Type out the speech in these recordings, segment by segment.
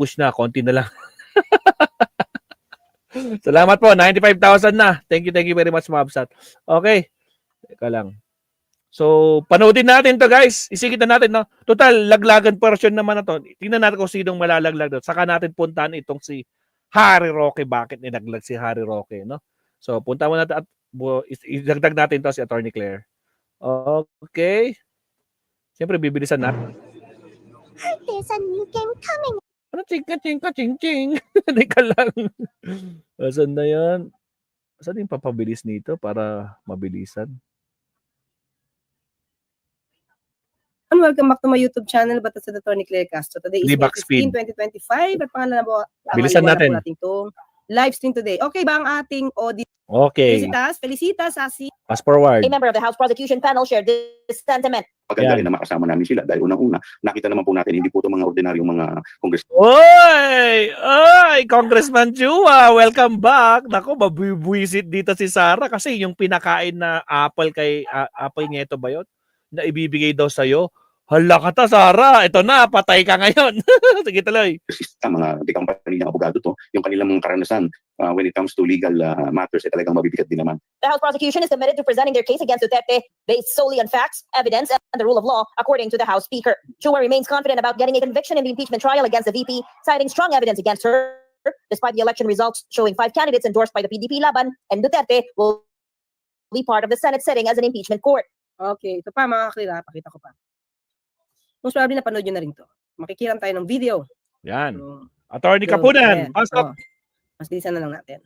push na, konti na lang. Salamat po, 95,000 na. Thank you very much, Mabsat. Okay, teka lang. So, panoodin natin to guys. Isigit na natin, no? Total, laglagan version naman na to. Tingnan natin kung sinong malalaglag doon. Saka natin puntahan itong si Harry Roque. Bakit nilaglag si Harry Roque, no? So, punta mo natin at idagdag natin to si Attorney Claire. Okay. Siyempre, bibilisan natin. There's a new game coming. Ano, ching-ching. Teka lang. Saan na yan? Saan yung papabilis nito para mabilisan? And welcome back to my YouTube channel, Batas sa Attorney Claire Castro. Today is May Back 15, 2025. At pangalan na po, Bilisan natin. natin itong live stream today. Okay ba ang ating audience? Okay. Felicitas, Asi. Fast forward. A member of the House Prosecution Panel shared this sentiment. Maganda rin na makasama namin sila dahil unang-una, nakita naman po natin, hindi po ito mga ordinaryong mga congressman. Oy, Congressman Chua, welcome back. Nako, mabubuisit dito si Sara kasi yung pinakain na apple kay Apple Nieto ba yun? Na ibibigay daw sa'yo. Hala ka ta, Sara. Ito na, patay ka ngayon. Sige tuloy. Sa mga di company ng abogado to, yung kanilang mga karanasan when it comes to legal matters, ay talagang mabibigat din naman. The House prosecution is committed to presenting their case against Duterte based solely on facts, evidence, and the rule of law, according to the House Speaker. Chua remains confident about getting a conviction in the impeachment trial against the VP, citing strong evidence against her, despite the election results showing 5 candidates endorsed by the PDP Laban, and Duterte will be part of the Senate sitting as an impeachment court. Okay, ito pa mga kakilala, pakita ko pa. Most probably napanood nyo na rin to. Makikiran tayo ng video. Yan. So, Attorney Kapunan. Pasok. Mas bilisan na lang natin.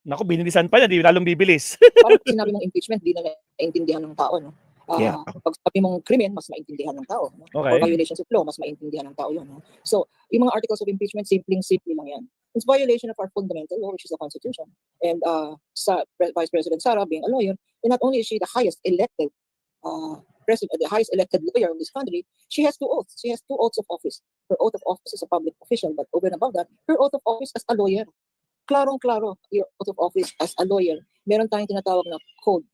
Naku, binilisan pa niya. Di lalong bibilis. Parang sinabi mong impeachment, di na naiintindihan ng tao. No? Yeah. Pag sabi mong krimen, mas maintindihan ng tao. No? Okay. Or violations of law, mas maintindihan ng tao yun. No? So, yung mga articles of impeachment, simple lang yan. It's violation of our fundamental law, which is the Constitution. And Vice President Sara, being a lawyer, and not only is she the highest elected the highest elected lawyer in this country, she has 2 oaths. She has 2 oaths of office. Her oath of office as a public official, but over and above that, her oath of office as a lawyer. Klarong-klaro, your oath of office as a lawyer. Meron tayong tinatawag na Code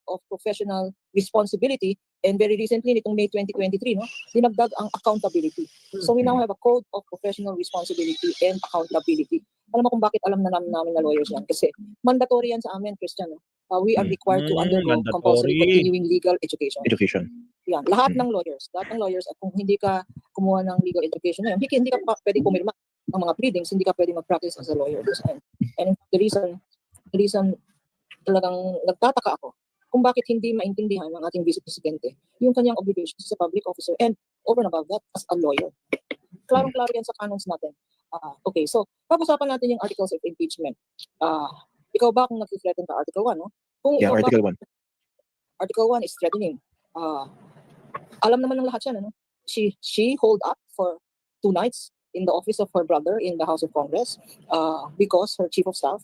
of Professional Responsibility, and very recently, nitong May 2023, no, dinagdag ang accountability. So we now have a Code of Professional Responsibility and Accountability. Alam mo kung bakit alam na namin na lawyers yan? Kasi mandatory yan sa amin, Christian. No? We are required to undergo compulsory continuing legal education. Yan, lahat ng lawyers, at kung hindi ka kumuha ng legal education na yun, hindi ka pwede pumirma ng mga pleadings, hindi ka pwede mag-practice as a lawyer. And the reason talagang nagtataka ako kung bakit hindi maintindihan ng ating Vice Presidente yung kanyang obligations as a public officer and over and above that as a lawyer. Klarong-klaro yan sa canons natin. Okay, so pag-usapan natin yung articles of impeachment. Ikaw ba kung nag-threaten ka Article 1, no? Kung Article 1. Article 1 is threatening. Alam naman ng lahat yan, ano? She holed up for 2 nights in the office of her brother in the House of Congress because her chief of staff,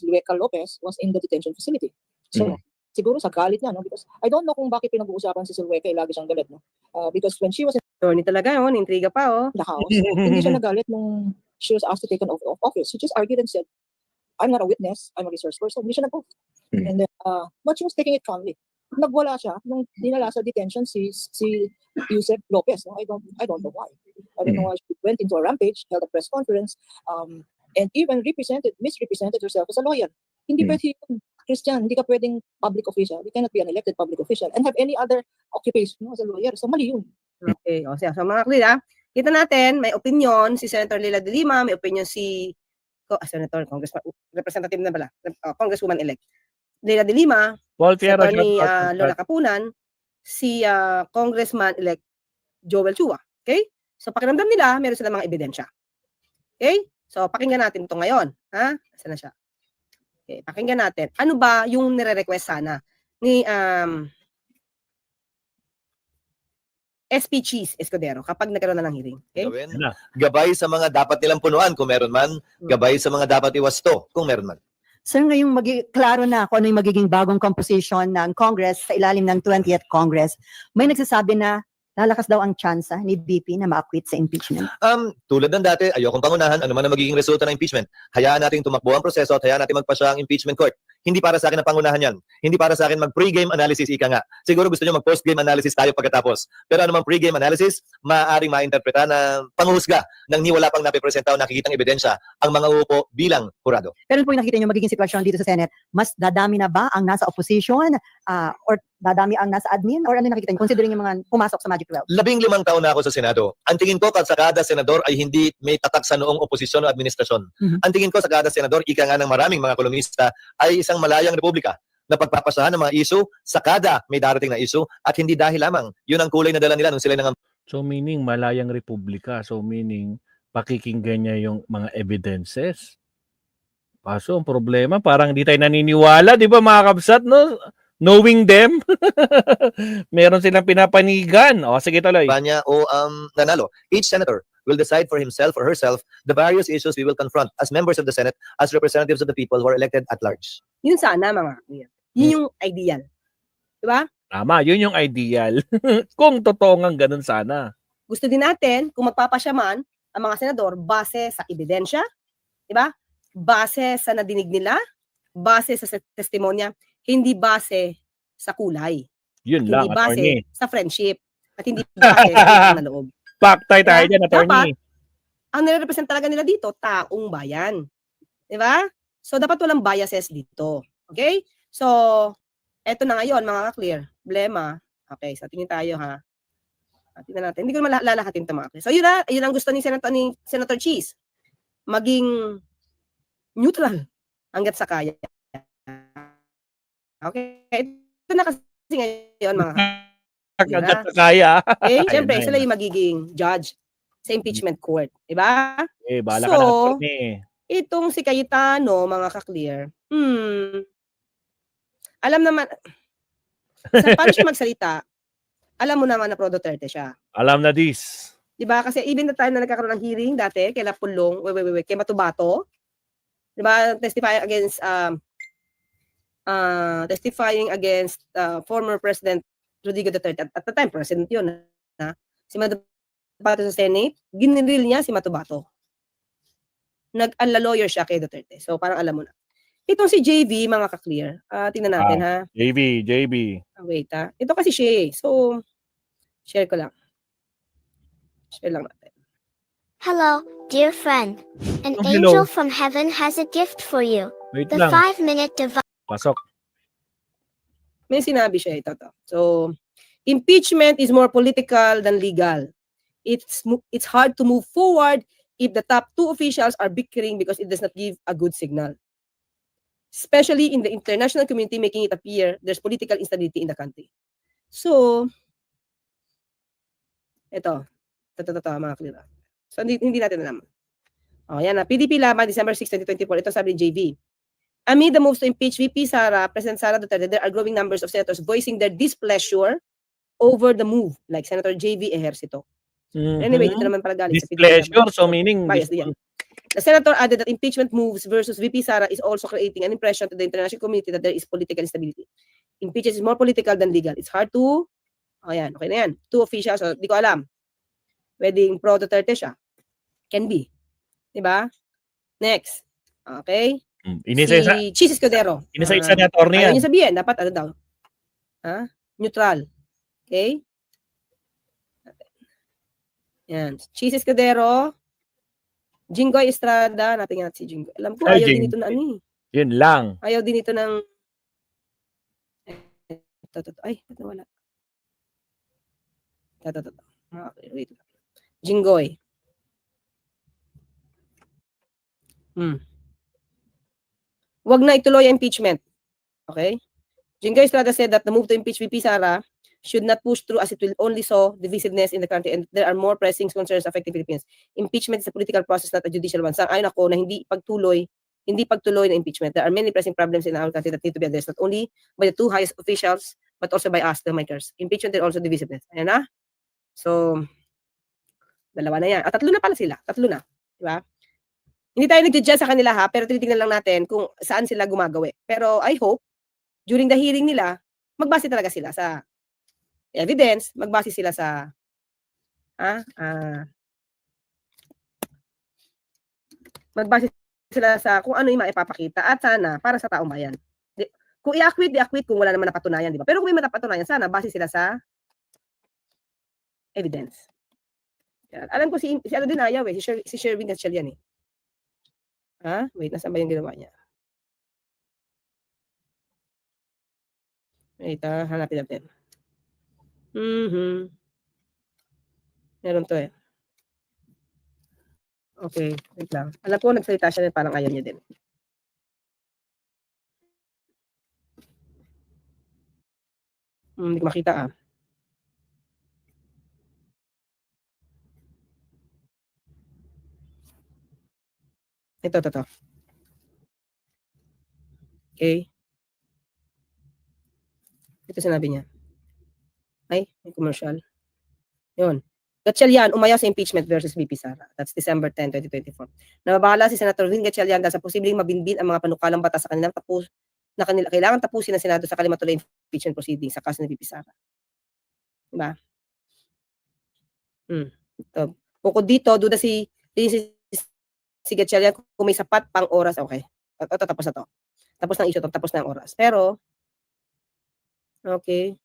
Lueca Lopez, was in the detention facility. So, siguro sa galit niya, no? Because I don't know kung bakit pinag-uusapan si Lueca, lagi siyang galit, no? Because when she was in Attorney talaga, intriga pa, the House, hindi siya nagalit nung she was asked to take an oath of office. She just argued and said, I'm not a witness, I'm a resource person. Hindi siya nag-oath. And then, but she was taking it calmly. Nagwala siya nung dinala sa detention si Yusef Lopez. No? I don't know why. I don't know why she went into a rampage, held a press conference, and even misrepresented herself as a lawyer. Hindi pwede yun, Christian, hindi ka pwedeng public official. You cannot be an elected public official and have any other occupation, no, as a lawyer. So mali yun. Okay, o siya. So mga kalila, kita natin, may opinion si Senator Leila de Lima, may opinion si Senator, Congressman, Representative na pala, Congresswoman-elect Leila de Lima, Senator ni Lola Kapunan, si Congressman-elect Joel Chua. Okay? So pakiramdam nila, meron silang mga ebidensya. Okay? So pakinggan natin ito ngayon. Ha? Saan na siya? Okay, pakinggan natin. Ano ba yung nire-request sana ni SP Cheese Escudero kapag nagkaroon na ng hearing? Okay? Gabay sa mga dapat nilang punuan kung meron man, gabay sa mga dapat iwasto kung meron man. Sir, ngayong klaro na kung ano yung magiging bagong composition ng Congress sa ilalim ng 20th Congress, may nagsasabi na lalakas daw ang tsansa ni BP na ma-acquit sa impeachment. Tulad ng dati, ayokong pangunahan, ano man ang magiging resulta ng impeachment. Hayaan nating tumakbo ang proseso at hayaan nating magpasya ang impeachment court. Hindi para sa akin ang pangunahan yan. Hindi para sa akin mag-pre-game analysis, ika nga. Siguro gusto nyo mag-post-game analysis tayo pagkatapos. Pero anumang pre-game analysis, maaaring mainterpreta na panghusga nang ni wala pang napipresenta o nakikitang ebidensya ang mga uupo bilang hurado. Pero po yung nakikita nyo magiging sitwasyon dito sa Senate, mas dadami na ba ang nasa opposition or dadami ang nasa admin or ano yung nakikita nyo considering yung mga pumasok sa Magic 12? 15 taon na ako sa Senado. Ang tingin ko sa kada senador ay hindi may tatak sa noong oposisyon o administrasyon. Ang tingin ko sa kada senador, ika nga ng maraming mga kolumnista, ay isang malayang republika na pagpapasahan ng mga issue sa kada may darating na issue at hindi dahil lamang yun ang kulay na dala nila nung sila nang So meaning malayang republika. So meaning pakikinggan niya yung mga evidences. Kaso ang problema, parang di tayo naniniwala, di ba mga kabsat, no? Knowing them, meron silang pinapanigan. O, sige tuloy. niya o nanalo. Each senator will decide for himself or herself the various issues we will confront as members of the Senate, as representatives of the people who are elected at large. Yun sana mga kaklir. Yun yung ideal. Diba? Tama, yun yung ideal. Kung totoo nga ganun sana. Gusto din natin, kung magpapasya man, ang mga senador, base sa ebidensya, diba? Base sa nadinig nila, base sa testimonya, hindi base sa kulay. Yun Hindi lang, base attorney. sa friendship. At hindi base sa utang na loob. Paktay tayo Kaya, dyan, attorney. Ang nire-represent talaga nila dito, taong bayan. Diba? So, dapat walang biases dito. Okay? So, eto na ngayon, mga ka-clear. Problema. Okay, so tingin tayo ha. Tingnan natin. Hindi ko naman lalahatin ito mga ka-clear. So, yun ang gusto ni Senator Cheese. Maging neutral hanggat sa kaya. Okay? Ito na kasi ngayon, mga ka-clear. Hanggat sa kaya. Okay? Ayun Siyempre, na, sila yun yung magiging judge sa impeachment court. Diba? Eh, bahala So, ka na, attorney. Itong si Cayetano, mga ka-clear, alam naman, paano siya magsalita, alam mo naman na pro Duterte siya. Alam na this. Diba? Kasi even the time na nagkakaroon ng hearing dati, kay Lapulong, kay Matubato, diba? Testifying against former President Rodrigo Duterte. At the time, President yun. Si Matubato sa Senate, ginril niya si Matubato. Nag-lawyer siya kay Duterte. So, parang alam mo na. Itong si JV, mga ka-clear. Tingnan natin, ha? JB. Wait, ha? Ito kasi siya, So, share ko lang. Share lang natin. Hello, dear friend. An Oh, angel hello. from heaven has a gift for you. Wait The lang. 5-minute divine. Pasok. May sinabi siya ito. So, impeachment is more political than legal. It's hard to move forward if the top two officials are bickering because it does not give a good signal. Especially in the international community, making it appear there's political instability in the country. So, ito, mga clear. So, hindi natin alam. Yan na. PDP laban, December 6, 2024. Ito sabi ni JV. Amid the moves to impeach VP Sara, President Sara Duterte, there are growing numbers of senators voicing their displeasure over the move, like Senator JV Ejercito. Anyway, dito naman pala galing sa PDP. Displeasure, so meaning Bias din yan. The senator added that impeachment moves versus VP Sara is also creating an impression to the international community that there is political instability. Impeachment is more political than legal. It's hard to, okay na yan. Two officials, di ko alam. Pwedeng pro Duterte siya. Can be. Diba? Next. Okay? Si Chis Escudero. Inisa-isa na attorney Ayaw yan. niya sabihin, dapat ano daw? Neutral. Okay? Yan. Chis Escudero. Jinggoy Estrada, natin nga si Jinggoy. Alam ko, Ay, ayaw din Jing. ito na ano eh. Yun lang. Ayaw din ito ng... Ay, wala. Ito. Wait. Jinggoy. Wag na ituloy ang impeachment. Okay? Jinggoy Estrada said that the move to impeach VP Sara should not push through as it will only sow divisiveness in the country and there are more pressing concerns affecting Philippines. Impeachment is a political process, not a judicial one. Sang-ayon ako na hindi pagtuloy na impeachment. There are many pressing problems in our country that need to be addressed, not only by the two highest officials, but also by us, the makers. Impeachment is also divisiveness. Ayan na. So, dalawa na yan. At tatlo na pala sila. Tatlo na. Diba? Hindi tayo nag-judge sa kanila ha, pero tinitingnan lang natin kung saan sila gumagawi. Pero I hope, during the hearing nila, magbase talaga sila sa evidence, magbase sila sa magbase sila sa kung ano yung maipapakita at sana para sa taong bayan. Kung i-acquit, i-acquit kung wala naman napatunayan, di ba? Pero kung may napatunayan, sana base sila sa evidence. Yan. Alam ko si ano din ayaw eh, si Sherwin Gatchalian eh. Ha? Wait, nasaan ba yung ginawa niya? Wait, hanapin natin. Meron to eh. Okay, wait lang. Alam ko nagsalita siya na parang ayaw niya din. Hindi ko makita ah. Ito. Okay. Ito sinabi niya. Ay, may commercial. Yun. Gatchalian umayaw sa impeachment versus VP Sara. That's December 10, 2024. Nababahala si Senator Win Gatchalian dahil sa posibleng mabinbin ang mga panukalang batas sa kanilang kailangan tapusin ng Senado sa kalimatuloy impeachment proceedings sa kaso ni VP Sara. Diba? So, bukod dito, duda si Gatchalian kung may sapat pang oras. Okay. Ito, tapos na to. Tapos ng issue to, tapos na ang oras. Pero, okay.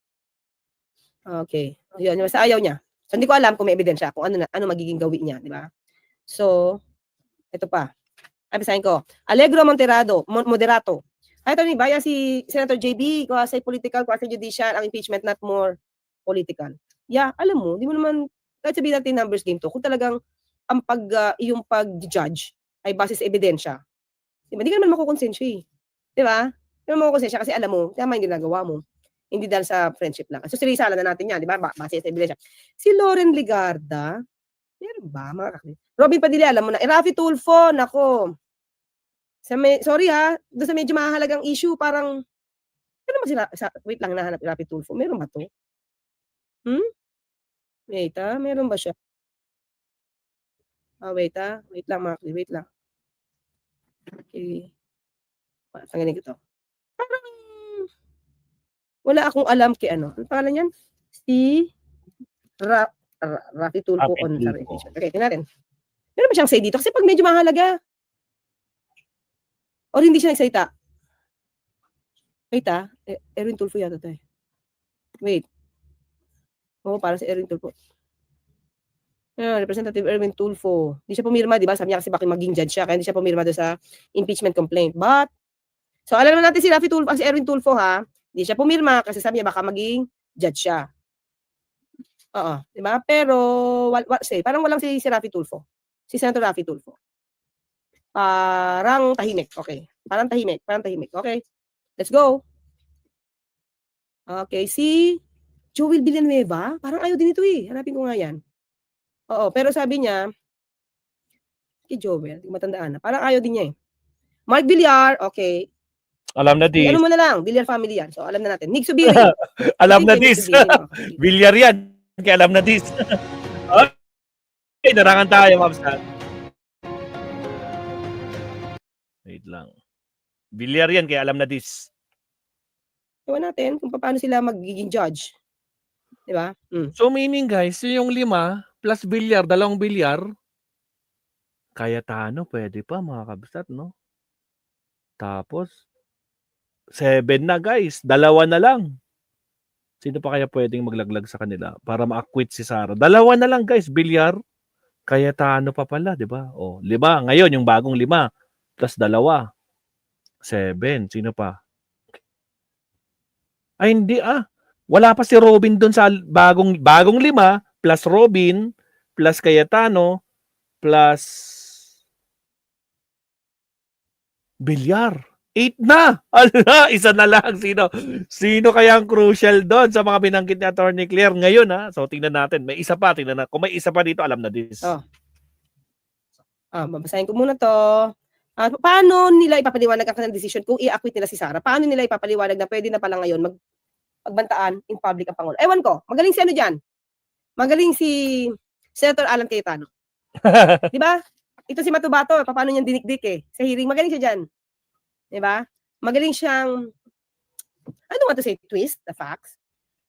Yun, basta ayaw niya. So, hindi ko alam kung may ebidensya kung ano magiging gawin niya, di ba? So, ito pa. Abisahin ko. Alegro Moderato. Ay, ito ni Baya si Senator JB, quasi political, quasi judicial, ang impeachment not more political. Yeah, alam mo, di mo naman, kahit sabihin natin numbers game to, kung talagang ang yung pag-judge ay base sa ebidensya, di ka naman makukonsensya eh. Di ba? Di naman makukonsensya kasi alam mo, tama yung ginagawa mo. Hindi dahil sa friendship lang. So, sinisala na natin yan, di ba? Base sa ebidensya. Si Loren Ligarda, meron ba? Robin Padilla, alam mo na. Rafi Tulfo, nako. Sorry ha, doon sa medyo mahalagang issue, parang, ano ba sila, wait lang, nahanap Rafi Tulfo. Meron ba to? Wait meron ba siya? Wait lang mga kli, wait lang. Okay. Tanggalin ko to. Parang, wala akong alam kay ano. Ang pangalan niyan? Si Rafi Tulfo on sa impeachment. Okay, tingnan natin. Meron ba siyang say dito? Kasi pag medyo mahalaga, or hindi siya nagsalita. Wait Erwin Tulfo yata to eh. Wait. Para si Erwin Tulfo. Representative Erwin Tulfo. Hindi siya pumirma, di ba? Sabi niya kasi bakit maging judge siya, kaya hindi siya pumirma doon sa impeachment complaint. But, so alam naman natin si Rafi Tulfo, si Erwin Tulfo ha, hindi siya pumirma kasi sabi niya baka maging judge siya. Oo, di ba? Pero, parang walang si Rafi Tulfo. Si Senator Rafi Tulfo. Parang tahimik. Okay. Parang tahimik. Okay. Let's go. Okay. Si Joel Villanueva. Parang ayaw din ito eh. Hanapin ko nga yan. Oo. Pero sabi niya, kay Joel, hindi matandaan na. Parang ayaw din niya eh. Mark Villar. Okay. Alam na dis. Ano mo na lang. Villar family yan. So, alam na natin. Nick Subiri. Alam na dis. Villar yan. Kaya alam na dis. Okay. Narangan tayo, Mabsat. Wait lang. Villar yan, kaya alam na dis. Ewan natin kung paano sila magiging judge. Di ba? So meaning guys, yung 5 plus Villar, 2 Villar, Cayetano, pwede pa mga kabsat, no? Tapos, 7 na guys, 2 na lang. Sino pa kaya pwedeng maglaglag sa kanila para ma-acquit si Sara? 2 na lang guys, Villar, Cayetano pa pala, di ba? 5. Ngayon, yung bagong 5. Plus 2. 7. Sino pa? Ay, hindi Wala pa si Robin doon sa bagong 5 plus Robin plus Cayetano plus Villar. 8 na! Isa na lang. Sino kaya ang crucial doon sa mga binanggit ni Attorney Claire ngayon ha? So, tingnan natin. May isa pa. Tingnan na. Kung may isa pa dito, alam na this. Babasahin ko muna to. Paano nila ipapaliwanag ang kanilang decision kung i-acquit nila si Sara? Paano nila ipapaliwanag na pwede na pala ngayon magbantaan in public ang Pangulo? Ewan ko, magaling si ano dyan? Magaling si Senator Alan Cayetano. Di ba? Ito si Matubato, paano niyang dinikdik eh. Sa hearing, magaling siya dyan. Di ba? Magaling siyang, I don't want to say twist the facts,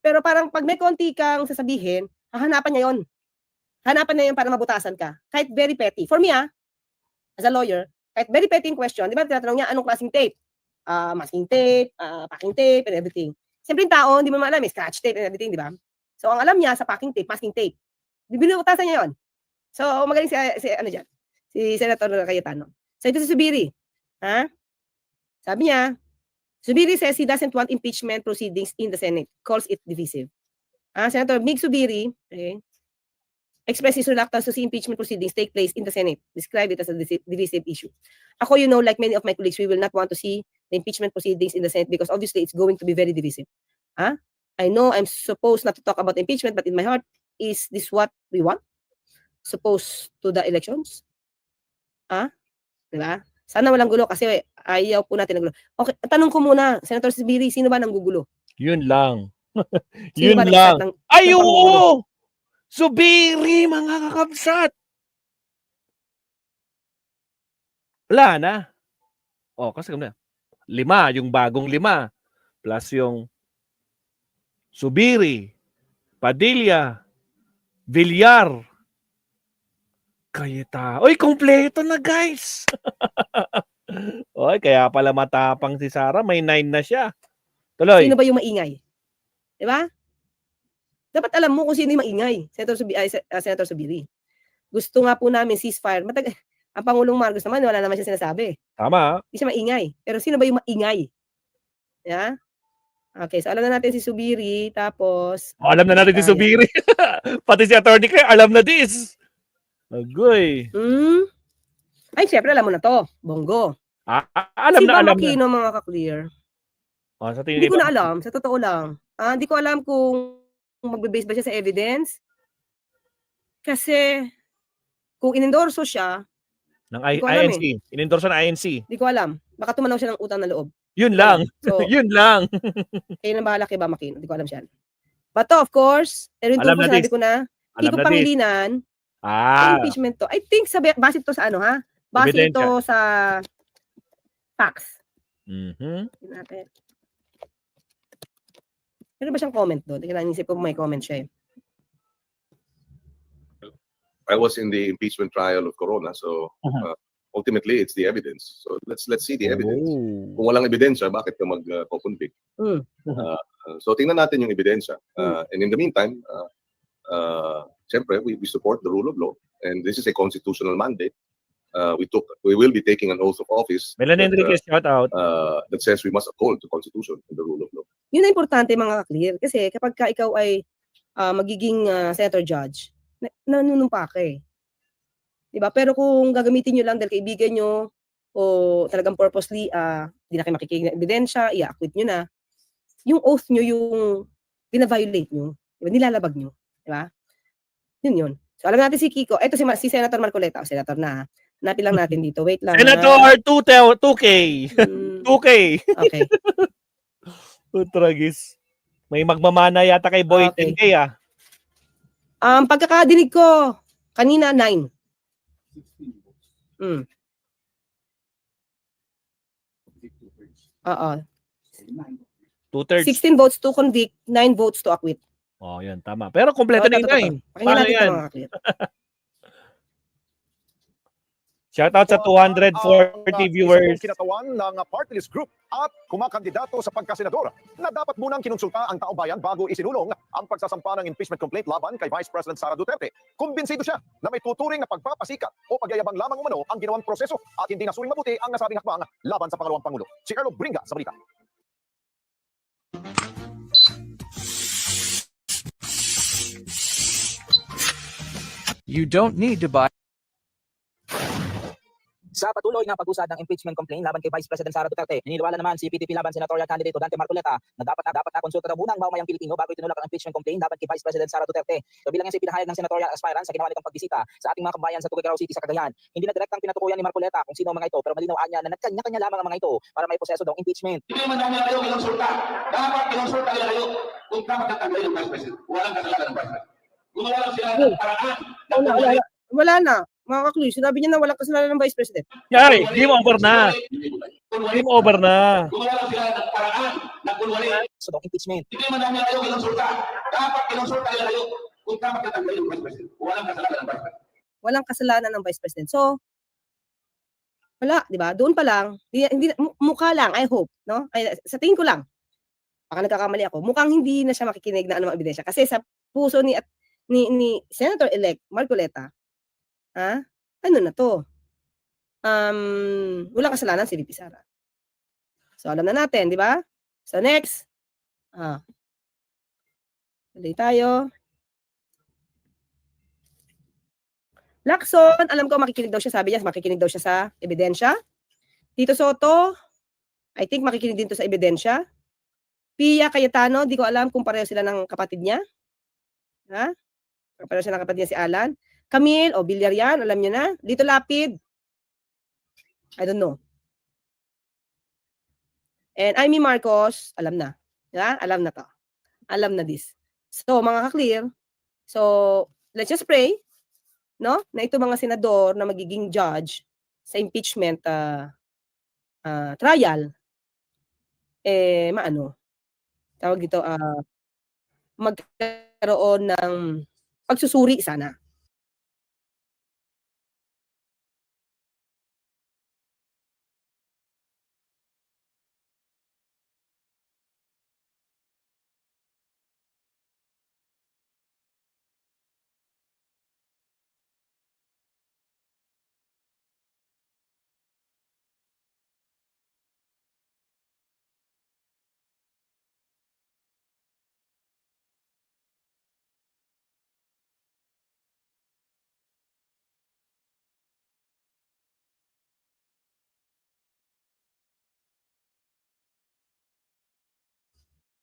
pero parang pag may konti kang sasabihin, hahanapan niya yon. Hanapan niya yun para mabutasan ka. Kahit very petty. For me as a lawyer, kahit very petty in question, di ba, tinatanong niya, anong klaseng tape? masking tape, packing tape, and everything. Siyempre yung tao, hindi mo naman alam, may scratch tape and everything, di ba? So, ang alam niya sa packing tape, masking tape. Binubutasan niya yun. So, magaling si Senator Cayetano. So, ito si Subiri. Ha? Sabi niya, Subiri says he doesn't want impeachment proceedings in the Senate, calls it divisive. Senator Mig Subiri, okay, expressed his reluctance to see impeachment proceedings take place in the Senate, described it as a divisive issue. Ako, like many of my colleagues, we will not want to see the impeachment proceedings in the Senate because obviously it's going to be very divisive. I know I'm supposed not to talk about impeachment, but in my heart, is this what we want? Supposed to the elections? Diba? Sana walang gulo kasi ayaw po natin ng gulo. Okay, tanong ko muna, Senator Subiri, sino ba nanggugulo? Yun lang. Sino Yun ba lang. ng Ay, panggugulo? oo! Subiri, mga kakabsat! Wala na. Kasi kami na. 5, yung bagong 5. Plus yung Subiri, Padilla, Villar, Cayetano. Oy, kompleto na, guys! Oy, kaya pala matapang si Sara. May 9 na siya. Tuloy. Sino ba yung maingay? Diba? Dapat alam mo kung sino yung maingay, Senator Subiri. Gusto nga po namin ceasefire. Ang Pangulong Marcos naman, wala naman siya sinasabi. Tama. Hindi siya maingay. Pero sino ba yung maingay? Yeah? Okay, so alam na natin si Subiri, tapos... Alam na natin si Subiri. Pati si Atty. Claire, alam na this. Agoy. Ay, syempre, alam mo na to. Bongo. Alam si na, alam Makino, na. mga ka-clear. Sa tingin Hindi ko na alam, sa totoo lang. Hindi ko alam kung magbe-base ba siya sa evidence. Kasi, kung inendorso siya, ng Hindi ko alam INC. Inendorso ng INC. hindi ko alam. Baka tumanaw siya ng utang na loob. Yun lang. So, Yun lang. kayo na bahala kay Makino. Hindi ko alam siya. But of course, rin Alam po na sinabi this. ko na, Alam Kiko na this. Pangilinan, impeachment to. I think, base ito sa Base Ebidensya. ito sa facts. Mhm. Tingnan natin. Meron ba siyang comment doon? Tingnan, naisip ko may comment siya eh. I was in the impeachment trial of Corona, so ultimately it's the evidence. So let's see the evidence. Kung walang ebidensya, bakit ka mag-convict? So tingnan natin yung ebidensya. And in the meantime, siyempre, we support the rule of law, and this is a constitutional mandate. We will be taking an oath of office Melanie Enriquez, shout out. that says we must uphold the constitution and the rule of law. Yun ang importante, mga clear. Kasi kapag ikaw ay magiging senator judge, nanunumpa ka eh. Diba? Pero kung gagamitin nyo lang dahil kaibigan nyo o talagang purposely, di na kayo makikinig ng ebidensya, i-acquit nyo na, yung oath nyo yung bina-violate nyo. Diba? Nilalabag nyo. Diba? Yun. So alam natin si Kiko. Ito si Senator Marcoleta. O, Senator na. Hanapin lang natin dito. Wait lang. Senator 2K. 2K. Okay. Tragis. May magmamana yata kay Boy Okay. 10K ah. Pagkakadinig ko, kanina 9. Oo. 2/3. 16 votes to convict, 9 votes to acquit. Yan, tama. Pero kompleto na yung 9. Pakinggan natin ito, yan? mga clear. Shout out sa 240 viewers. Kinatawan ng party list group at kumakandidato sa pagkasenador na dapat munang kinonsulta ang taong bayan bago isinulong ang pagsasampa ng impeachment complaint laban kay Vice President Sara Duterte. Kumbinsido siya na may tuturing na pagpapasikat o pagyayabang lamang umano ang ginawang proseso at hindi nasuring mabuti ang nasabing hakbang laban sa pangalawang pangulo. Si Erlo Bringa sa balita. You don't need to buy. Sa patuloy na pag-usad ng impeachment complaint laban kay Vice President Sara Duterte, naniniwala naman si PTP laban senatorial candidate Dante Marcoleta na dapat na konsulta daw muna ang mamamayang Pilipino bago itinulak ang impeachment complaint laban kay Vice President Sara Duterte. So bilang yan si pinahayag ng senatorial aspirant sa ginawa nitong pagbisita sa ating mga kabayan sa Tuguegarao City sa Cagayan. Hindi na direktang pinatukuyan ni Marcoleta kung sino ang mga ito, pero malinawaan niya na nagkanya-kanya lamang ang mga ito para may proseso daw impeachment. Hindi naman namin kayo kinonsulta. Dapat kinonsulta nila kayo kung dapat tatanggalin yung Vice President. Walang kasalanan ng Vice President. Gumawa lang sila ng paraan. Wala na. Mga kakluy, sinabi niya na walang kasalanan ng Vice President. Yari, game over na. Game over na. Gumawa lang sila ng paraan na kunwari. So daw impeachment. Hindi naman namin kayo kinonsulta. Dapat kinonsulta nila kayo kung dapat tatanggalin yung Vice President. Walang kasalanan ng Vice President. Walang kasalanan ng Vice President. So, Wala, 'di ba? Doon pa lang, hindi mukha lang, I hope, no? Ay, sa tingin ko lang, baka nagkakamali ako, mukhang hindi na siya makikinig na anumang ebidensya. Kasi sa puso ni Senator-elect Marcoleta, ano na 'to, walang kasalanan si VP Sara. So, alam na natin, 'di ba? So, next. Tuloy tayo. Lacson, alam ko makikinig daw siya, sabi niya, makikinig daw siya sa ebidensya. Tito Soto, I think makikinig din to sa ebidensya. Pia Cayetano, di ko alam kung pareho sila ng kapatid niya. Pareho sila ng kapatid niya si Alan. Camille, Villarreal, alam niyo na. Lito Lapid, I don't know. And Amy Marcos, alam na. Alam na to. Alam na this. So, mga ka-clear, so, let's just pray, no, na ito mga senador na magiging judge sa impeachment trial, tawag dito, magkaroon ng pagsusuri sana.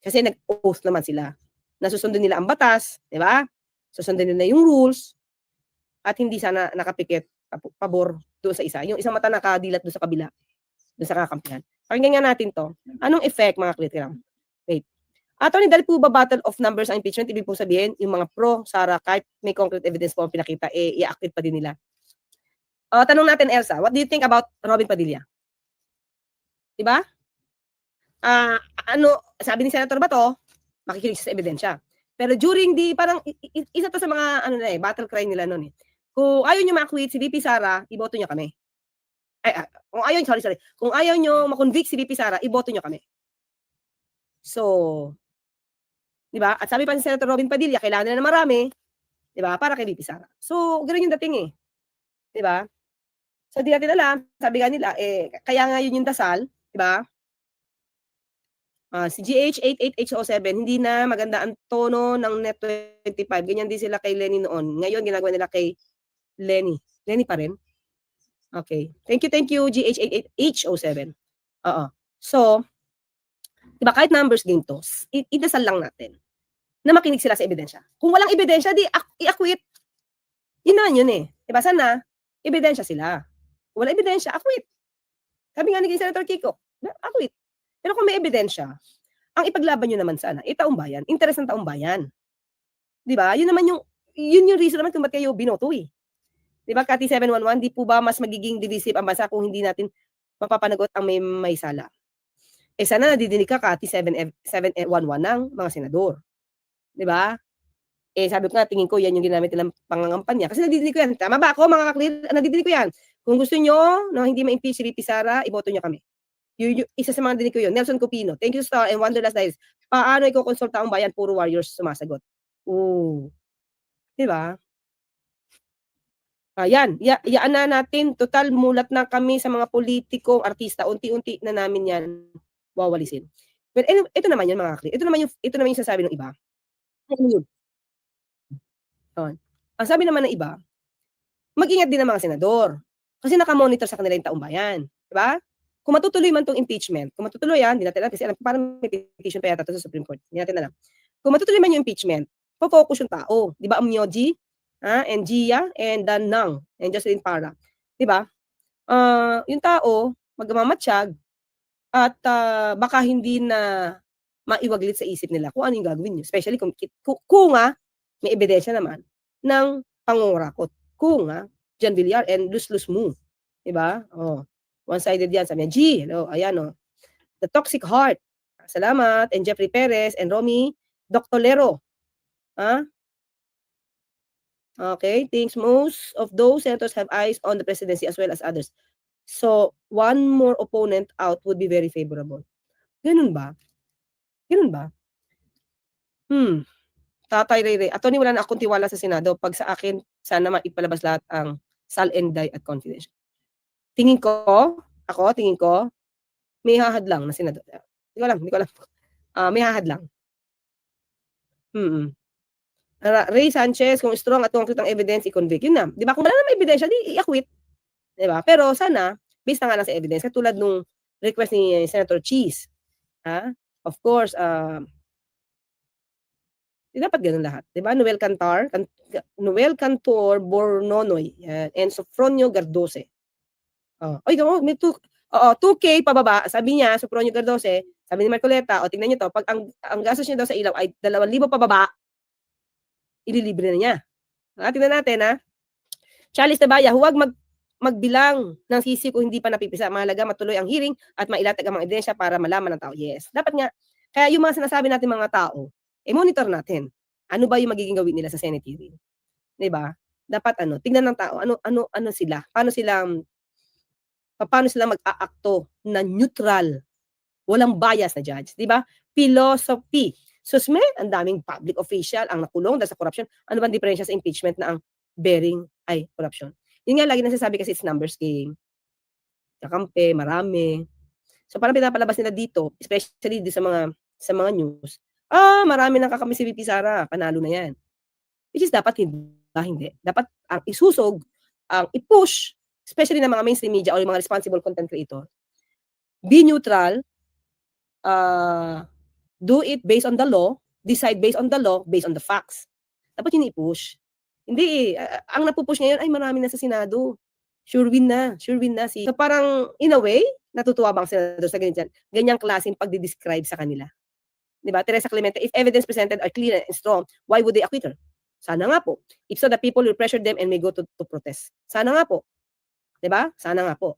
Kasi nag-oath naman sila na susundin nila ang batas, di ba? Susundin nila yung rules, at hindi sana nakapikit pabor doon sa isa. Yung isang mata nakadilat doon sa kabila, doon sa kakampihan. Pakinggan nga natin to. Anong effect, mga klitiram? Wait. Attorney, dahil po ba battle of numbers ang impeachment, ibig po sabihin, yung mga pro, Sara, kahit may concrete evidence po ang pinakita, i-active pa din nila. Tanong natin, Elsa, what do you think about Robin Padilla? Diba? Sabi ni Senator Bato, makikinig sa ebidensya. Pero during parang isa to sa mga battle cry nila noon eh. Kung ayaw nyo ma-acquit si VP Sara, iboto nyo kami. Kung ayaw, sorry. Kung ayaw nyo ma-convict si VP Sara, iboto nyo kami. So, di ba? At sabi pa ni Senator Robin Padilla, kailangan nila na marami, di ba? Para kay VP Sara. So, ganoon yung dating eh. Di ba? So, di natin alam, sabi nga nila, kaya nga yun yung dasal, di ba? Si GH88H07, hindi na maganda ang tono ng Net25. Ganyan din sila kay Lenny noon. Ngayon, ginagawa nila kay Lenny. Lenny pa rin? Okay. Thank you, GH88H07. So, diba, kahit numbers game to, idasal lang natin na makinig sila sa ebidensya. Kung walang ebidensya, di i-acquit. Yun naman yun eh. Diba, sana, ebidensya sila. Kung walang ebidensya, acquit. Sabi nga ni Senator Kiko, acquit. Pero kung may ebidensya, ang ipaglaban nyo naman sana, taong bayan, interes ng taong bayan. Di ba? Yun yung reason naman kung ba't kayo binoto eh. Di ba, Kati 711, di po ba mas magiging divisive ang bansa kung hindi natin mapapanagot ang may sala? Sana nadidinig ka, Kati 711 ng mga senador. Di ba? Sabi ko nga, tingin ko, yan yung ginamit nilang pangangampanya. Kasi nadidinig ko yan. Tama ba ako, mga kaklir? Nadidinig ko yan. Kung gusto nyo na hindi ma-impeach si VP Sara, iboto nyo kami. Isa sa mga dinig ko yun. Nelson Cupino, thank you Star and Wonderless Diaries. Paano iko-consulta ang bayan? Puro warriors sumasagot. Diba? Yan na natin. Total, mulat na kami sa mga politiko, artista. Unti-unti na namin yan wawalisin. But anyway, ito naman yun, mga kakli. Ito naman yung sasabi ng iba. Ano yun? Ang sabi naman ng iba, mag-ingat din ang mga senador. Kasi nakamonitor sa kanila yung taong bayan. Diba? Kung matutuloy man itong impeachment, kung matutuloy yan, hindi natin alam, kasi alam, parang may petition pa yata ito sa Supreme Court. Hindi natin alam. Kung matutuloy man yung impeachment, po-focus yung tao. Di ba, Amnyoji, and Gia, and Dan Nang, and Jocelyn Para. Di ba? Yung tao, magmamatsyag, at baka hindi na maiwaglit sa isip nila kung ano yung gagawin nyo. Especially kung may ebidensya naman ng pangungurakot. Kung John Villar and lose-lose mo. Di ba? One-sided yan. Sabi niya, G, hello, ayan The Toxic Heart. Salamat. And Jeffrey Perez and Romy Doctolero. Okay, thanks. Most of those senators have eyes on the presidency as well as others. So, one more opponent out would be very favorable. Ganun ba? Ganun ba? Tatay Ray Ray. Attorney, wala na akong tiwala sa Senado. Pag sa akin, sana maipalabas lahat ang sal-and-die at confidential. Tingin ko, may hahadlang na Senado. Hindi ko alam. May hahadlang. Ray Sanchez, kung strong at concrete ang evidence, i-convict. Yun na. Di ba? Kung wala naman ebidensya, di i-acquit. Di ba? Pero sana, based na nga lang sa evidence, katulad nung request ni Senator Cheese. Of course, di dapat ganun lahat. Di ba? Noel Cantor Bornonoy, and Sofronio Gardose. May 2K pababa, sabi niya, Sofronio Gardose, sabi ni Marcoleta, tingnan niyo to, pag ang gastos niya daw sa ilaw ay 2,000 pababa, ililibre na niya. Tingnan natin, Charles Tabaya, huwag magbilang ng sisi kung hindi pa napipisa. Mahalaga matuloy ang hearing at mailatag ang mga ebidensya para malaman ng tao. Yes. Dapat nga, kaya yung mga sinasabi natin mga tao, monitor natin. Ano ba yung magiging gawin nila sa Senate hearing? 'Di ba? Dapat tingnan ng tao, ano sila? Paano sila mag-aakto na neutral, walang bias na judge, 'di ba? Philosophy. Susme, ang daming public official ang nakulong dahil sa corruption. Ano bang diferensya sa impeachment na ang bearing ay corruption? Yun nga lagi nasasabi kasi it's numbers game. Kakampi, marami. So parang pinapalabas nila dito, especially sa mga news, marami nang kakampi si VP Sara, panalo na yan. Which is dapat hindi. Dapat ang isusog, ang i-push, especially ng mga mainstream media o yung mga responsible content creator, be neutral, do it based on the law, decide based on the law, based on the facts. Dapat yun i-push. Hindi ang napupush ngayon ay marami na sa Senado. Sure win na. So parang, in a way, natutuwa bang senador sa ganyang klaseng pagdi-describe sa kanila? Diba? Teresa Clemente, if evidence presented are clear and strong, why would they acquit her? Sana nga po. If so, the people will pressure them and may go to protest. Sana nga po. Diba? Sana nga po.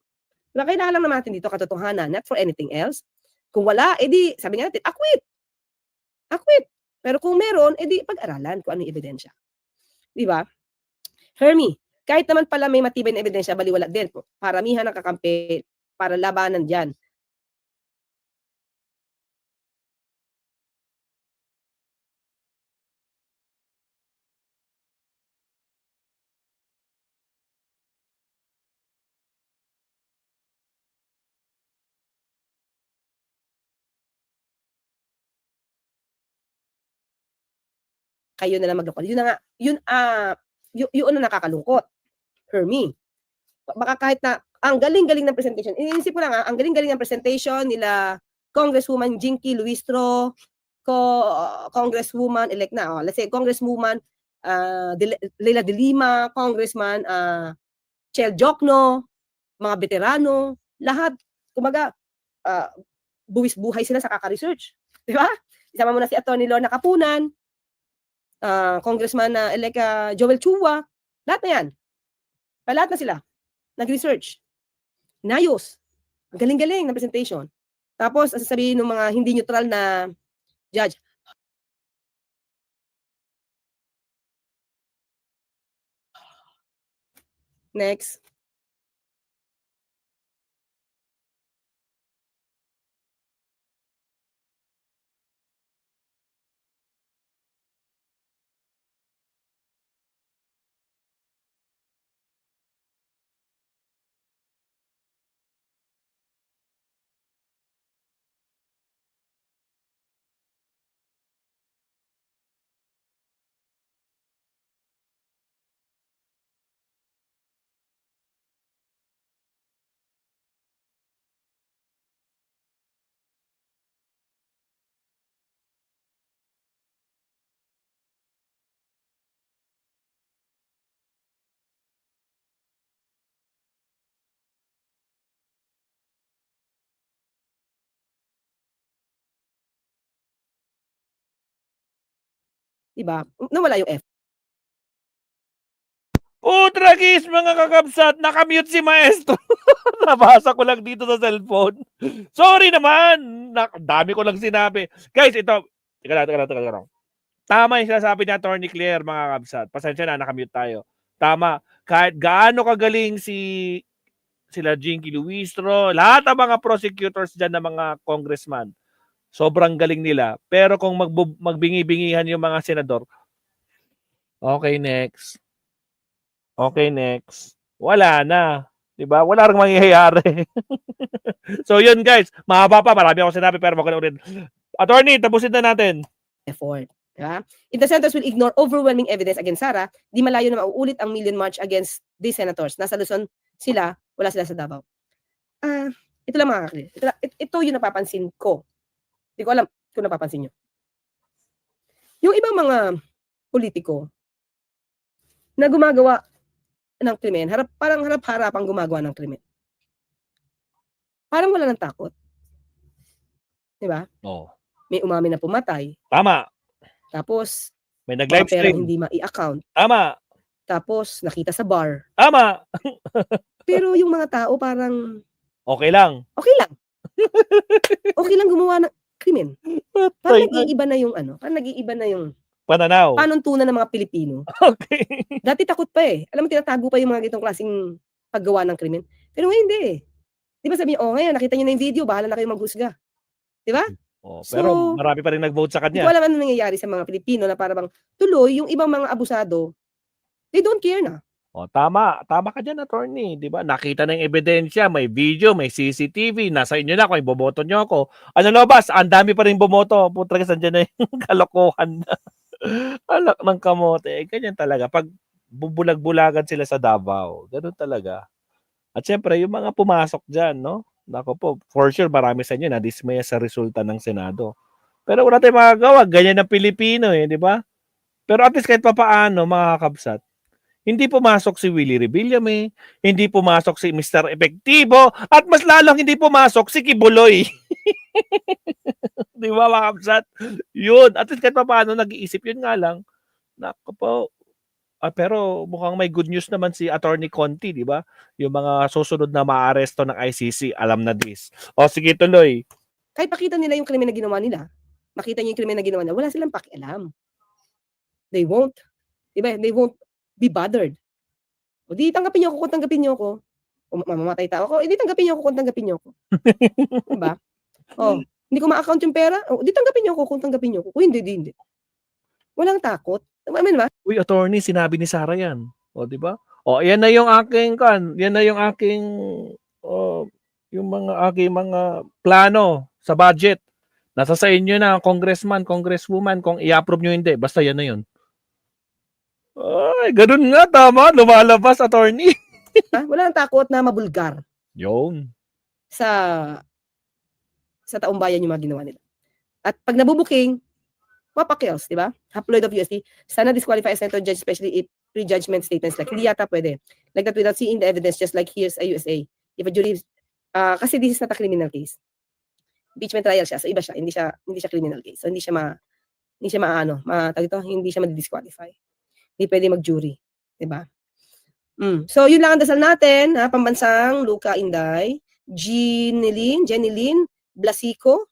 Diba? Kailangan lang naman natin dito katotohanan, not for anything else. Kung wala, edi, sabi nga natin, acquit. Pero kung meron, edi pag-aralan kung ano yung ebidensya. Diba? Hermie, kahit naman pala may matibay na ebidensya, baliwala din. Paramihan ng kakampi para labanan dyan. Kayo na lang maglokal. Yun na nga, yun na nakakalungkot. Hermie. Baka kahit na, ang galing-galing ng presentation, iniisip ko lang ang galing-galing ng presentation nila Congresswoman Jinky Luistro, Congresswoman-elect na, let's say Congresswoman Leila de Lima, Congressman Chel Jokno, mga veterano, lahat, kumaga, buwis-buhay sila sa kaka-research. Di ba? Isama mo na si Atty. Lorna Kapunan, Congressman elect Joel Chua, lahat na yan. Lahat na sila. Nag-research. Inayos. Ang galing-galing na presentation. Tapos, sasabihin ng mga hindi neutral na judge, next. Diba? Nawala yung F. Tragis mga kakabsat, nakamute si Maestro. Nabasa ko lang dito sa cellphone. Sorry naman. Dami ko lang sinabi. Guys, ito. Teka lang. Tama yung sinasabi ni Atty. Claire, mga kakabsat. Pasensya na, nakamute tayo. Tama. Kahit gaano kagaling si sila Jinky Luistro, lahat ng mga prosecutors dyan na mga congressman. Sobrang galing nila. Pero kung magbingi-bingihan yung mga senador, okay, next. Okay, next. Wala na. Diba? Wala rin mangyayari. So yun guys, mahaba pa. Marami ako sinabi pero wag na ulit. Attorney, tapusin na natin. effort. Diba? If the senators will ignore overwhelming evidence against Sara, di malayo na mauulit ang million march against these senators. Nasa Luzon sila, wala sila sa Davao. Ito lang mga kakli. Ito yung napapansin ko. Hindi ko alam kung napapansin nyo. Yung ibang mga politiko na gumagawa ng krimen, parang harap-harapang gumagawa ng krimen. Parang wala ng takot. Diba? Oh. May umamin na pumatay. Tama. Tapos, May mga nag-live perang stream. hindi ma-i-account. Tama. Tapos, nakita sa bar. Tama. Pero yung mga tao parang Okay lang. okay lang. Okay lang gumawa ng krimen. Parang nag-iiba na yung parang nag-iiba na yung Pananaw. panuntunan ng mga Pilipino. Okay. Dati takot pa eh. Alam mo, tinatago pa yung mga gitong klaseng paggawa ng krimen. Pero ngayon hindi eh. Di ba sabi niyo, ngayon, nakita niyo na yung video, bahala na kayo maghusga. Di ba? Oh, pero So, marami pa rin nag-vote sa Hindi kanya. ko alam ano nangyayari sa mga Pilipino na parang tuloy, yung ibang mga abusado, they don't care na. Oh, tama. Tama ka dyan, attorney. Di ba? Nakita na yung ebidensya, may video, may CCTV. Nasa inyo na kung iboboto nyo ako. Ano Lobas? Ang dami pa rin bumoto. Putra ka dyan na yung kalokohan na. Alak ng kamote. Eh, ganyan talaga. Pag bubulag-bulagan sila sa Davao, ganun talaga. At syempre, yung mga pumasok dyan, no? Nako po, for sure, marami sa inyo na dismaya sa resulta ng Senado. Pero wala tayong magagawa. Ganyan ang Pilipino eh, di ba? Pero at least kahit papaano, mga kabsat, hindi pumasok si Willie Rebillame, hindi pumasok si Mr. Epektibo, at mas lalong hindi pumasok si Kibuloy. Di ba, mga kabsat? Yun. At least kahit papaano, nag-iisip yun nga lang. Nako po. Pero mukhang may good news naman si Attorney Conti, di ba? Yung mga susunod na maaresto ng ICC, alam na this. O sige, tuloy. Kahit pakita nila yung krimen na ginawa nila, makita niyo yung krimen na ginawa nila, wala silang pakialam. They won't. Diba? They won't be bothered. O di tanggapin niyo ako kung tanggapin niyo ako. O mamamatay tao ako, di tanggapin niyo ako kung tanggapin niyo ako. Diba? O, hindi ko ma-account yung pera, o di tanggapin niyo ako kung tanggapin niyo ako. Kung hindi. Walang takot. Amen ba? Uy, attorney, sinabi ni Sarah yan. O, di ba? O, yan na yung aking yan na yung aking yung aking mga plano sa budget. Nasa sa inyo na, congressman, congresswoman, kung i-approve nyo hindi. Basta yan na yun. Ay, ganun nga, tama. Lumalabas, attorney. Wala nang takot na mabulgar Yun. sa taong bayan yung mga ginawa nila. At pag nabubuking, mapakils, di ba? Haploid of USD, sana disqualify a senator judge, especially if prejudgment statements like, hindi yata pwede. Like that without seeing the evidence, just like here's a USA. If a jury, kasi this is not a criminal case. Impeachment trial siya, so iba siya, hindi siya criminal case. So hindi siya ma-disqualify. Hindi pwede mag-jury, di ba? So yun lang ang dasal natin, pambansang Luca Inday, Jenny Lynn Blasico,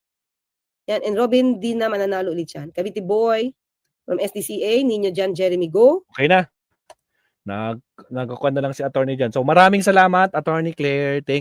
yan, and Robin Dina mananalo ulit yan. Cavite Boy from SDCA, Nino Jan Jeremy Go. Okay na. Nagkukuha na lang si attorney dyan. So maraming salamat, Attorney Claire. Thank